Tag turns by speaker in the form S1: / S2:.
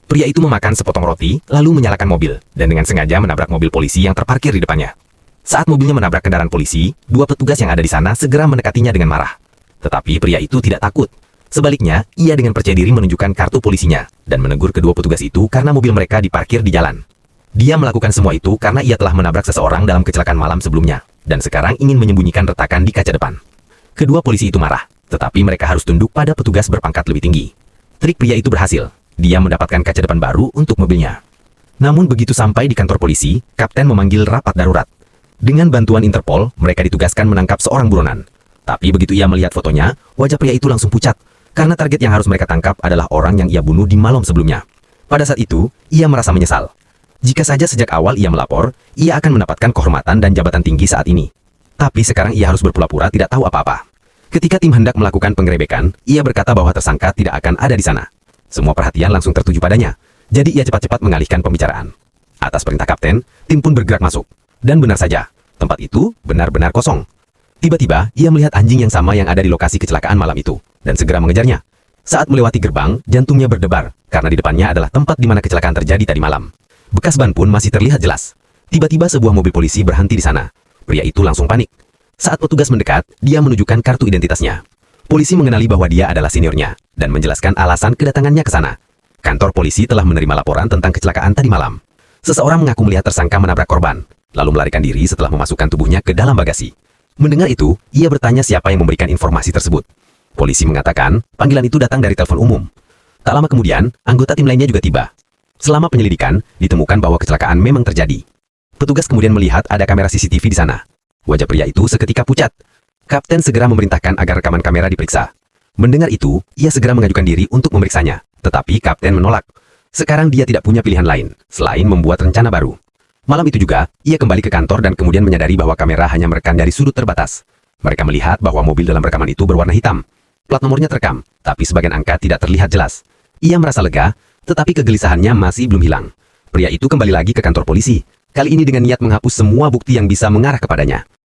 S1: Pria itu memakan sepotong roti, lalu menyalakan mobil, dan dengan sengaja menabrak mobil polisi yang terparkir di depannya. Saat mobilnya menabrak kendaraan polisi, dua petugas yang ada di sana segera mendekatinya dengan marah. Tetapi pria itu tidak takut. Sebaliknya, ia dengan percaya diri menunjukkan kartu polisinya, dan menegur kedua petugas itu karena mobil mereka diparkir di jalan. Dia melakukan semua itu karena ia telah menabrak seseorang dalam kecelakaan malam sebelumnya, dan sekarang ingin menyembunyikan retakan di kaca depan. Kedua polisi itu marah, tetapi mereka harus tunduk pada petugas berpangkat lebih tinggi. Trik pria itu berhasil. Dia mendapatkan kaca depan baru untuk mobilnya. Namun begitu sampai di kantor polisi, Kapten memanggil rapat darurat. Dengan bantuan Interpol, mereka ditugaskan menangkap seorang buronan. Tapi begitu ia melihat fotonya, wajah pria itu langsung pucat, karena target yang harus mereka tangkap adalah orang yang ia bunuh di malam sebelumnya. Pada saat itu, ia merasa menyesal. Jika saja sejak awal ia melapor, ia akan mendapatkan kehormatan dan jabatan tinggi saat ini. Tapi sekarang ia harus berpura-pura tidak tahu apa-apa. Ketika tim hendak melakukan penggerebekan, ia berkata bahwa tersangka tidak akan ada di sana. Semua perhatian langsung tertuju padanya, jadi ia cepat-cepat mengalihkan pembicaraan. Atas perintah kapten, tim pun bergerak masuk. Dan benar saja, tempat itu benar-benar kosong. Tiba-tiba, ia melihat anjing yang sama yang ada di lokasi kecelakaan malam itu, dan segera mengejarnya. Saat melewati gerbang, jantungnya berdebar, karena di depannya adalah tempat di mana kecelakaan terjadi tadi malam. Bekas ban pun masih terlihat jelas. Tiba-tiba sebuah mobil polisi berhenti di sana. Pria itu langsung panik. Saat petugas mendekat, dia menunjukkan kartu identitasnya. Polisi mengenali bahwa dia adalah seniornya, dan menjelaskan alasan kedatangannya ke sana. Kantor polisi telah menerima laporan tentang kecelakaan tadi malam. Seseorang mengaku melihat tersangka menabrak korban, lalu melarikan diri setelah memasukkan tubuhnya ke dalam bagasi. Mendengar itu, ia bertanya siapa yang memberikan informasi tersebut. Polisi mengatakan, panggilan itu datang dari telepon umum. Tak lama kemudian, anggota tim lainnya juga tiba. Selama penyelidikan, ditemukan bahwa kecelakaan memang terjadi. Petugas kemudian melihat ada kamera CCTV di sana. Wajah pria itu seketika pucat. Kapten segera memerintahkan agar rekaman kamera diperiksa. Mendengar itu, ia segera mengajukan diri untuk memeriksanya. Tetapi kapten menolak. Sekarang dia tidak punya pilihan lain, selain membuat rencana baru. Malam itu juga, ia kembali ke kantor dan kemudian menyadari bahwa kamera hanya merekam dari sudut terbatas. Mereka melihat bahwa mobil dalam rekaman itu berwarna hitam. Plat nomornya terekam, tapi sebagian angka tidak terlihat jelas. Ia merasa lega, tetapi kegelisahannya masih belum hilang. Pria itu kembali lagi ke kantor polisi, kali ini dengan niat menghapus semua bukti yang bisa mengarah kepadanya.